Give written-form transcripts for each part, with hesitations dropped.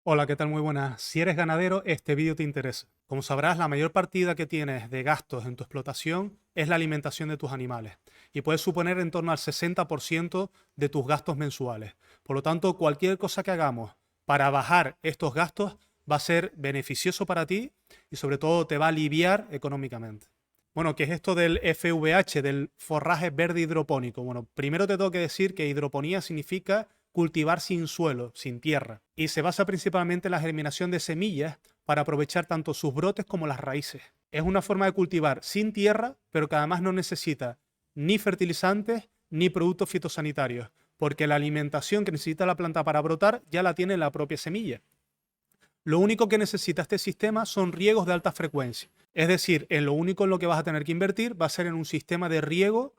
Hola, ¿qué tal? Muy buenas. Si eres ganadero, este vídeo te interesa. Como sabrás, la mayor partida que tienes de gastos en tu explotación es la alimentación de tus animales y puede suponer en torno al 60% de tus gastos mensuales. Por lo tanto, cualquier cosa que hagamos para bajar estos gastos va a ser beneficioso para ti y sobre todo te va a aliviar económicamente. Bueno, ¿qué es esto del FVH, del forraje verde hidropónico? Bueno, primero te tengo que decir que hidroponía significa cultivar sin suelo, sin tierra, y se basa principalmente en la germinación de semillas para aprovechar tanto sus brotes como las raíces. Es una forma de cultivar sin tierra, pero que además no necesita ni fertilizantes ni productos fitosanitarios, porque la alimentación que necesita la planta para brotar ya la tiene la propia semilla. Lo único que necesita este sistema son riegos de alta frecuencia. Es decir, en lo único en lo que vas a tener que invertir va a ser en un sistema de riego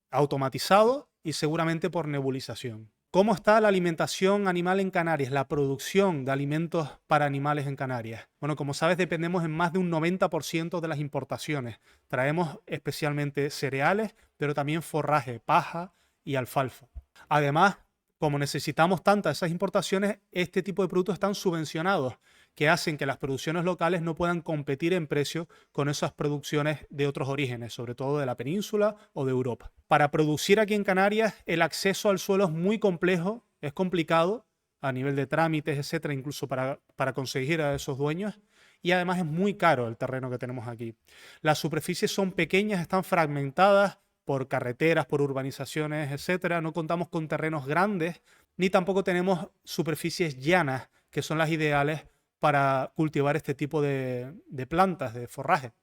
automatizado y seguramente por nebulización. ¿Cómo está la alimentación animal en Canarias, la producción de alimentos para animales en Canarias? Bueno, como sabes, dependemos en más de un 90% de las importaciones. Traemos especialmente cereales, pero también forraje, paja y alfalfa. Además, como necesitamos tantas esas importaciones, este tipo de productos están subvencionados, que hacen que las producciones locales no puedan competir en precio con esas producciones de otros orígenes, sobre todo de la península o de Europa. Para producir aquí en Canarias, el acceso al suelo es muy complejo, es complicado a nivel de trámites, etcétera, incluso para conseguir a esos dueños. Y además es muy caro el terreno que tenemos aquí. Las superficies son pequeñas, están fragmentadas por carreteras, por urbanizaciones, etcétera. No contamos con terrenos grandes, ni tampoco tenemos superficies llanas, que son las ideales para cultivar este tipo de plantas, de forraje.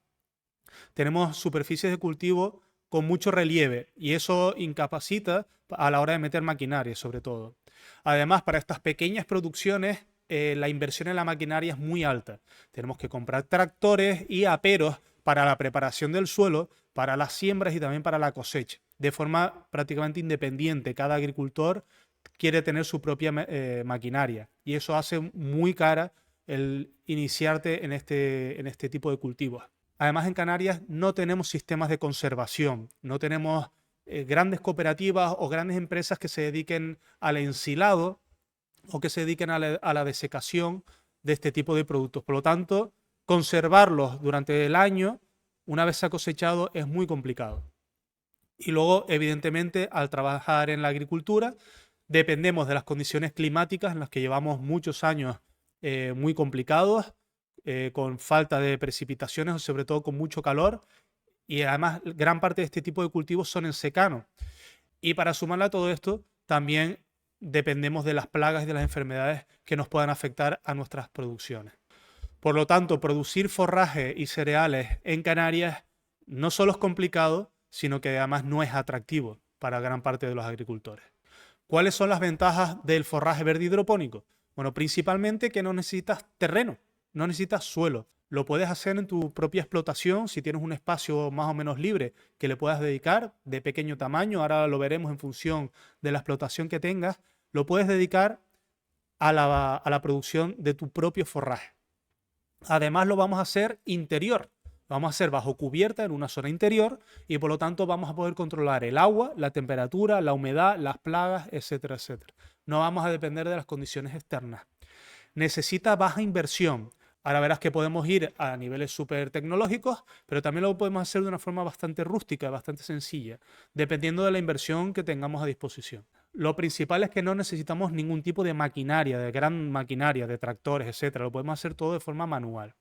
Tenemos superficies de cultivo con mucho relieve y eso incapacita a la hora de meter maquinaria, sobre todo. Además, para estas pequeñas producciones, la inversión en la maquinaria es muy alta. Tenemos que comprar tractores y aperos para la preparación del suelo, para las siembras y también para la cosecha. De forma prácticamente independiente, cada agricultor quiere tener su propia maquinaria y eso hace muy cara el iniciarte en este tipo de cultivos. Además, en Canarias no tenemos sistemas de conservación, no tenemos grandes cooperativas o grandes empresas que se dediquen al ensilado o que se dediquen a la desecación de este tipo de productos. Por lo tanto, conservarlos durante el año, una vez se ha cosechado, es muy complicado. Y luego, evidentemente, al trabajar en la agricultura, dependemos de las condiciones climáticas en las que llevamos muchos años muy complicados, con falta de precipitaciones o sobre todo con mucho calor. Y además, gran parte de este tipo de cultivos son en secano. Y para sumarle a todo esto, también dependemos de las plagas y de las enfermedades que nos puedan afectar a nuestras producciones. Por lo tanto, producir forraje y cereales en Canarias no solo es complicado, sino que además no es atractivo para gran parte de los agricultores. ¿Cuáles son las ventajas del forraje verde hidropónico? Bueno, principalmente que no necesitas terreno, no necesitas suelo. Lo puedes hacer en tu propia explotación si tienes un espacio más o menos libre que le puedas dedicar de pequeño tamaño. Ahora lo veremos en función de la explotación que tengas. Lo puedes dedicar a la producción de tu propio forraje. Además lo vamos a hacer interior. Lo vamos a hacer bajo cubierta en una zona interior y por lo tanto vamos a poder controlar el agua, la temperatura, la humedad, las plagas, etcétera, etcétera. No vamos a depender de las condiciones externas. Necesita baja inversión. Ahora verás que podemos ir a niveles súper tecnológicos, pero también lo podemos hacer de una forma bastante rústica, bastante sencilla, dependiendo de la inversión que tengamos a disposición. Lo principal es que no necesitamos ningún tipo de maquinaria, de gran maquinaria, de tractores, etcétera. Lo podemos hacer todo de forma manual.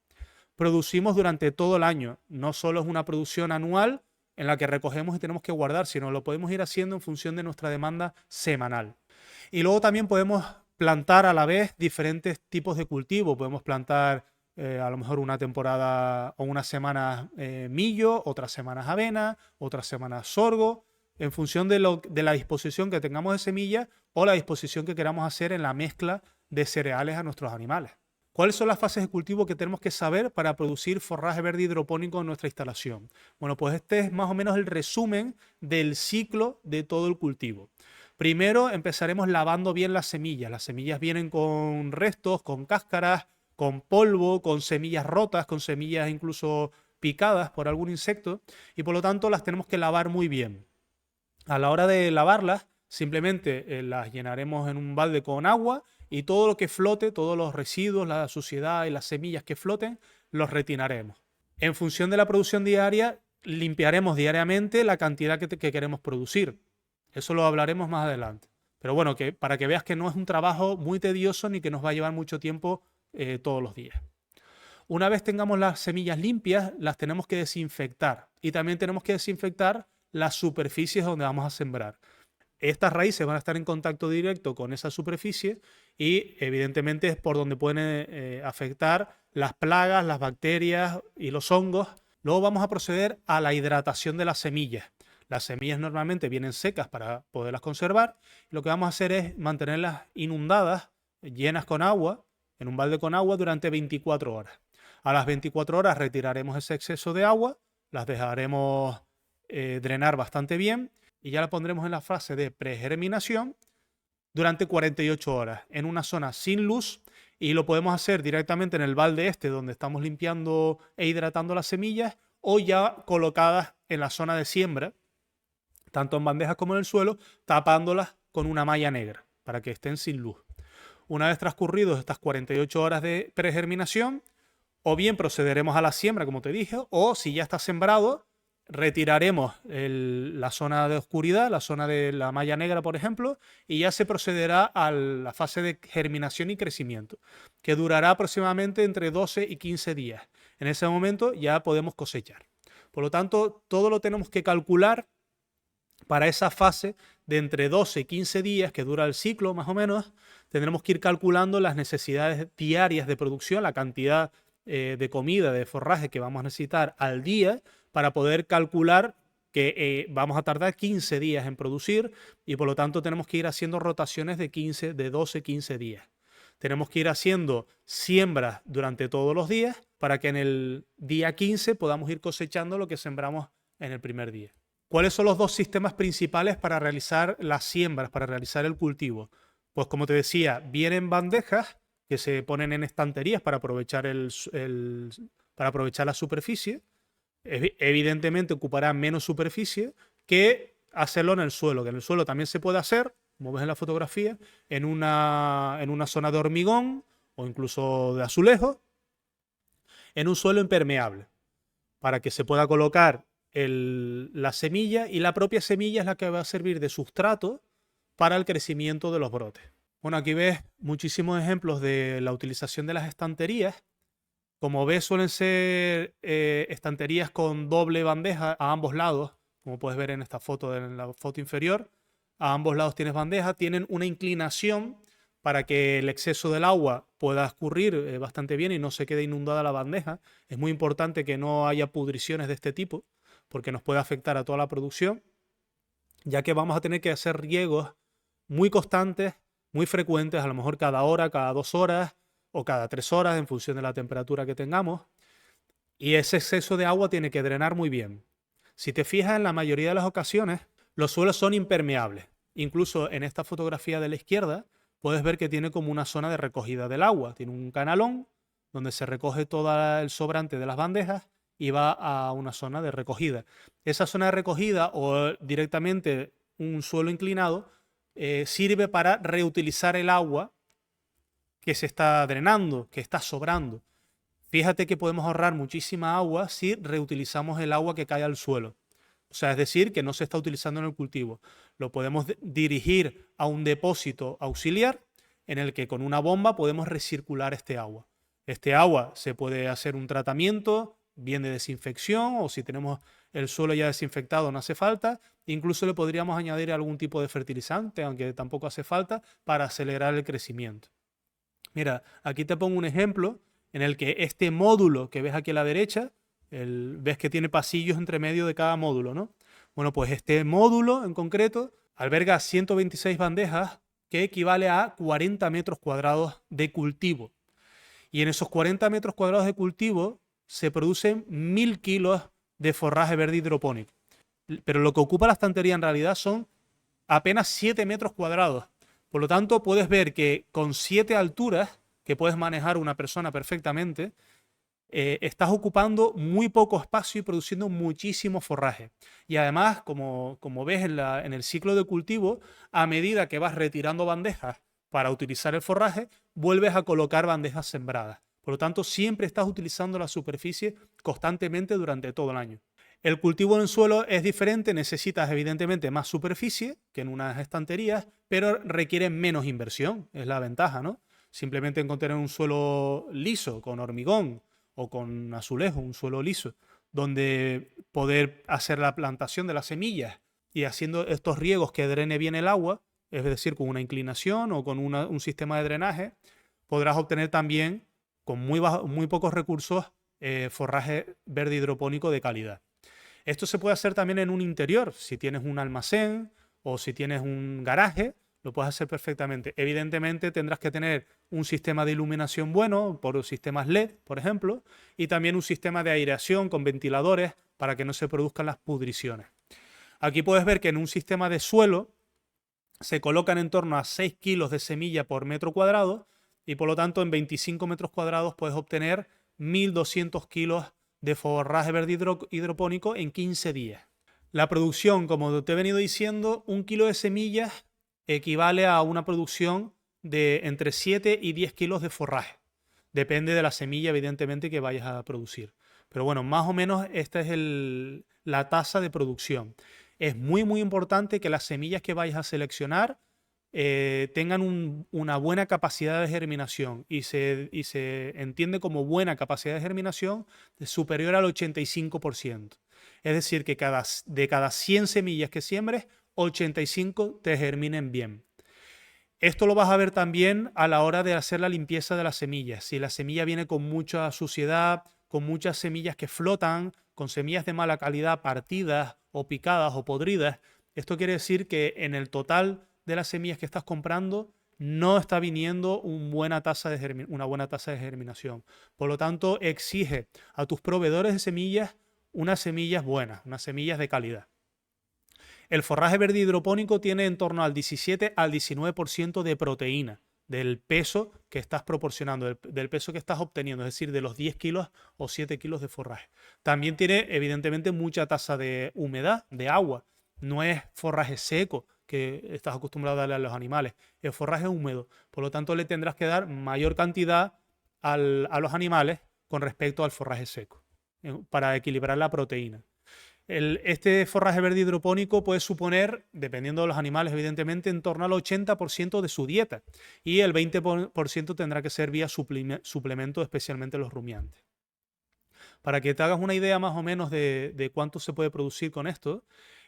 Producimos durante todo el año. No solo es una producción anual en la que recogemos y tenemos que guardar, sino lo podemos ir haciendo en función de nuestra demanda semanal. Y luego también podemos plantar a la vez diferentes tipos de cultivo. Podemos plantar a lo mejor una temporada o unas semanas millo, otras semanas avena, otras semanas sorgo, en función de la disposición que tengamos de semilla o la disposición que queramos hacer en la mezcla de cereales a nuestros animales. ¿Cuáles son las fases de cultivo que tenemos que saber para producir forraje verde hidropónico en nuestra instalación? Bueno, pues este es más o menos el resumen del ciclo de todo el cultivo. Primero empezaremos lavando bien las semillas. Las semillas vienen con restos, con cáscaras, con polvo, con semillas rotas, con semillas incluso picadas por algún insecto y por lo tanto las tenemos que lavar muy bien. A la hora de lavarlas, simplemente las llenaremos en un balde con agua y todo lo que flote, todos los residuos, la suciedad y las semillas que floten, los retiraremos. En función de la producción diaria, limpiaremos diariamente la cantidad que queremos producir. Eso lo hablaremos más adelante. Pero bueno, para que veas que no es un trabajo muy tedioso ni que nos va a llevar mucho tiempo todos los días. Una vez tengamos las semillas limpias, las tenemos que desinfectar. Y también tenemos que desinfectar las superficies donde vamos a sembrar. Estas raíces van a estar en contacto directo con esa superficie y evidentemente es por donde pueden afectar las plagas, las bacterias y los hongos. Luego vamos a proceder a la hidratación de las semillas. Las semillas normalmente vienen secas para poderlas conservar. Lo que vamos a hacer es mantenerlas inundadas, llenas con agua, en un balde con agua durante 24 horas. A las 24 horas retiraremos ese exceso de agua, las dejaremos drenar bastante bien y ya la pondremos en la fase de pregerminación durante 48 horas en una zona sin luz, y lo podemos hacer directamente en el balde donde estamos limpiando e hidratando las semillas, o ya colocadas en la zona de siembra, tanto en bandejas como en el suelo, tapándolas con una malla negra para que estén sin luz. Una vez transcurridos estas 48 horas de pregerminación, o bien procederemos a la siembra, como te dije, o si ya está sembrado, retiraremos la zona de oscuridad, la zona de la malla negra, por ejemplo, y ya se procederá a la fase de germinación y crecimiento, que durará aproximadamente entre 12 y 15 días. En ese momento ya podemos cosechar. Por lo tanto, todo lo tenemos que calcular para esa fase de entre 12 y 15 días que dura el ciclo, más o menos. Tendremos que ir calculando las necesidades diarias de producción, la cantidad de comida, de forraje que vamos a necesitar al día, para poder calcular que vamos a tardar 15 días en producir, y por lo tanto tenemos que ir haciendo rotaciones de 12, 15 días. Tenemos que ir haciendo siembras durante todos los días para que en el día 15 podamos ir cosechando lo que sembramos en el primer día. ¿Cuáles son los dos sistemas principales para realizar las siembras, para realizar el cultivo? Pues como te decía, vienen bandejas que se ponen en estanterías para aprovechar, para aprovechar la superficie. Evidentemente ocupará menos superficie que hacerlo en el suelo, que en el suelo también se puede hacer, como ves en la fotografía, en una zona de hormigón o incluso de azulejo, en un suelo impermeable, para que se pueda colocar la semilla, y la propia semilla es la que va a servir de sustrato para el crecimiento de los brotes. Bueno, aquí ves muchísimos ejemplos de la utilización de las estanterías. Como ves, suelen ser estanterías con doble bandeja a ambos lados, como puedes ver en esta foto, en la foto inferior. A ambos lados tienes bandeja, tienen una inclinación para que el exceso del agua pueda escurrir bastante bien y no se quede inundada la bandeja. Es muy importante que no haya pudriciones de este tipo, porque nos puede afectar a toda la producción, ya que vamos a tener que hacer riegos muy constantes, muy frecuentes, a lo mejor cada hora, cada 2 horas o cada 3 horas, en función de la temperatura que tengamos. Y ese exceso de agua tiene que drenar muy bien. Si te fijas, en la mayoría de las ocasiones, los suelos son impermeables. Incluso en esta fotografía de la izquierda, puedes ver que tiene como una zona de recogida del agua. Tiene un canalón donde se recoge todo el sobrante de las bandejas y va a una zona de recogida. Esa zona de recogida, o directamente un suelo inclinado, sirve para reutilizar el agua que se está drenando, que está sobrando. Fíjate que podemos ahorrar muchísima agua si reutilizamos el agua que cae al suelo. O sea, es decir, que no se está utilizando en el cultivo. Lo podemos dirigir a un depósito auxiliar en el que con una bomba podemos recircular este agua. Este agua se puede hacer un tratamiento, bien de desinfección, o si tenemos el suelo ya desinfectado no hace falta. Incluso le podríamos añadir algún tipo de fertilizante, aunque tampoco hace falta, para acelerar el crecimiento. Mira, aquí te pongo un ejemplo en el que este módulo que ves aquí a la derecha, ves que tiene pasillos entre medio de cada módulo, ¿no? Bueno, pues este módulo en concreto alberga 126 bandejas, que equivale a 40 metros cuadrados de cultivo. Y en esos 40 metros cuadrados de cultivo se producen 1000 kilos de forraje verde hidropónico. Pero lo que ocupa la estantería en realidad son apenas 7 metros cuadrados. Por lo tanto, puedes ver que con 7 alturas, que puedes manejar una persona perfectamente, estás ocupando muy poco espacio y produciendo muchísimo forraje. Y además, como ves en el ciclo de cultivo, a medida que vas retirando bandejas para utilizar el forraje, vuelves a colocar bandejas sembradas. Por lo tanto, siempre estás utilizando la superficie constantemente durante todo el año. El cultivo en suelo es diferente, necesitas evidentemente más superficie que en unas estanterías, pero requiere menos inversión, es la ventaja, ¿no? Simplemente encontrar un suelo liso, con hormigón o con azulejo, un suelo liso, donde poder hacer la plantación de las semillas y haciendo estos riegos que drene bien el agua, es decir, con una inclinación o con un sistema de drenaje, podrás obtener también, con muy pocos recursos, forraje verde hidropónico de calidad. Esto se puede hacer también en un interior, si tienes un almacén o si tienes un garaje, lo puedes hacer perfectamente. Evidentemente tendrás que tener un sistema de iluminación bueno, por sistemas LED, por ejemplo, y también un sistema de aireación con ventiladores para que no se produzcan las pudriciones. Aquí puedes ver que en un sistema de suelo se colocan en torno a 6 kilos de semilla por metro cuadrado y por lo tanto en 25 metros cuadrados puedes obtener 1.200 kilos de forraje verde hidropónico en 15 días. La producción, como te he venido diciendo, 1 kilo de semillas equivale a una producción de entre 7 y 10 kilos de forraje. Depende de la semilla, evidentemente, que vayas a producir. Pero bueno, más o menos esta es la tasa de producción. Es muy importante que las semillas que vayas a seleccionar tengan una buena capacidad de germinación y se entiende como buena capacidad de germinación superior al 85%. Es decir, que de cada 100 semillas que siembres, 85 te germinen bien. Esto lo vas a ver también a la hora de hacer la limpieza de las semillas. Si la semilla viene con mucha suciedad, con muchas semillas que flotan, con semillas de mala calidad partidas o picadas o podridas, esto quiere decir que en el total de las semillas que estás comprando no está viniendo una buena tasa de germinación. Por lo tanto, exige a tus proveedores de semillas unas semillas buenas, unas semillas de calidad. El forraje verde hidropónico tiene en torno al 17 al 19% de proteína del peso que estás proporcionando, del peso que estás obteniendo, es decir, de los 10 kilos o 7 kilos de forraje. También tiene, evidentemente, mucha tasa de humedad, de agua. No es forraje seco que estás acostumbrado a darle a los animales, es forraje húmedo. Por lo tanto, le tendrás que dar mayor cantidad a los animales con respecto al forraje seco, para equilibrar la proteína. Este forraje verde hidropónico puede suponer, dependiendo de los animales, evidentemente, en torno al 80% de su dieta y el 20% tendrá que ser vía suplemento, especialmente los rumiantes. Para que te hagas una idea más o menos de cuánto se puede producir con esto,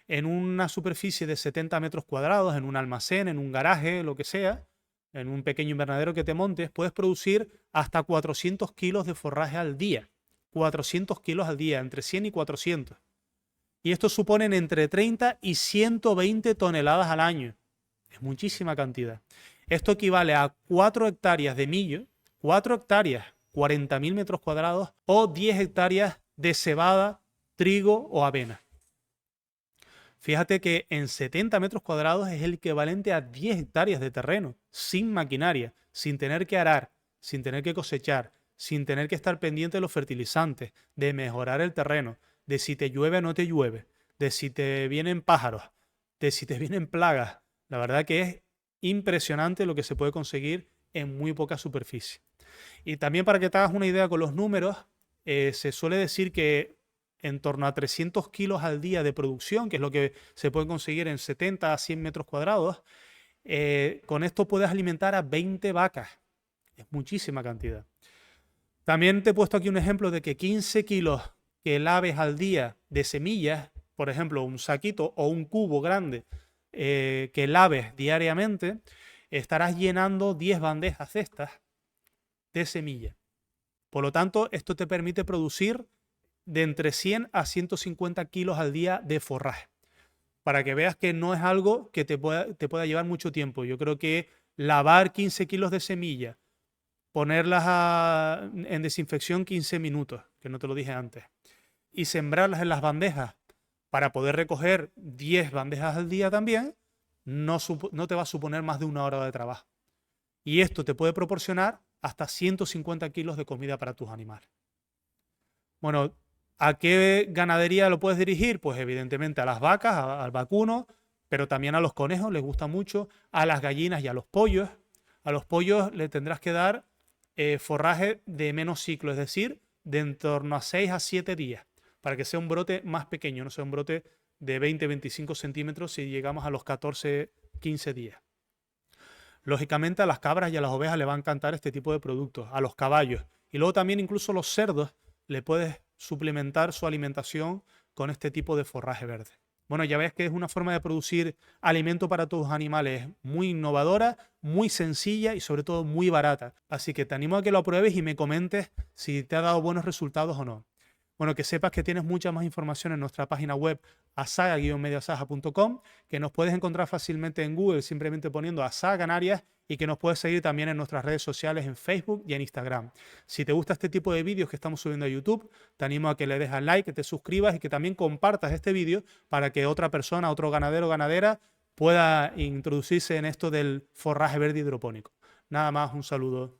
en una superficie de 70 metros cuadrados, en un almacén, en un garaje, lo que sea, en un pequeño invernadero que te montes, puedes producir hasta 400 kilos de forraje al día. 400 kilos al día, entre 100 y 400. Y estos suponen entre 30 y 120 toneladas al año. Es muchísima cantidad. Esto equivale a 4 hectáreas de millo, 4 hectáreas, 40.000 metros cuadrados, o 10 hectáreas de cebada, trigo o avena. Fíjate que en 70 metros cuadrados es el equivalente a 10 hectáreas de terreno, sin maquinaria, sin tener que arar, sin tener que cosechar, sin tener que estar pendiente de los fertilizantes, de mejorar el terreno, de si te llueve o no te llueve, de si te vienen pájaros, de si te vienen plagas. La verdad que es impresionante lo que se puede conseguir en muy poca superficie. Y también para que te hagas una idea con los números, se suele decir que en torno a 300 kilos al día de producción, que es lo que se puede conseguir en 70 a 100 metros cuadrados, con esto puedes alimentar a 20 vacas. Es muchísima cantidad. También te he puesto aquí un ejemplo de que 15 kilos que laves al día de semillas, por ejemplo, un saquito o un cubo grande que laves diariamente, estarás llenando 10 bandejas cestas de semillas. Por lo tanto, esto te permite producir de entre 100 a 150 kilos al día de forraje. Para que veas que no es algo que te pueda llevar mucho tiempo. Yo creo que lavar 15 kilos de semillas, ponerlas en desinfección 15 minutos, que no te lo dije antes, y sembrarlas en las bandejas para poder recoger 10 bandejas al día también, no te va a suponer más de 1 hora de trabajo. Y esto te puede proporcionar hasta 150 kilos de comida para tus animales. Bueno, ¿a qué ganadería lo puedes dirigir? Pues evidentemente a las vacas, al vacuno, pero también a los conejos, les gusta mucho, a las gallinas y a los pollos, A los pollos le tendrás que dar forraje de menos ciclo, es decir, de en torno a 6 a 7 días, para que sea un brote más pequeño, no sea un brote de 20-25 centímetros si llegamos a los 14-15 días. Lógicamente a las cabras y a las ovejas le va a encantar este tipo de productos, a los caballos. Y luego también incluso los cerdos le puedes suplementar su alimentación con este tipo de forraje verde. Bueno, ya ves que es una forma de producir alimento para tus animales muy innovadora, muy sencilla y sobre todo muy barata. Así que te animo a que lo pruebes y me comentes si te ha dado buenos resultados o no. Bueno, que sepas que tienes mucha más información en nuestra página web asaga-mediasaja.com, que nos puedes encontrar fácilmente en Google simplemente poniendo Asaga Canarias y que nos puedes seguir también en nuestras redes sociales en Facebook y en Instagram. Si te gusta este tipo de vídeos que estamos subiendo a YouTube, te animo a que le des al like, que te suscribas y que también compartas este vídeo para que otra persona, otro ganadero o ganadera pueda introducirse en esto del forraje verde hidropónico. Nada más, un saludo.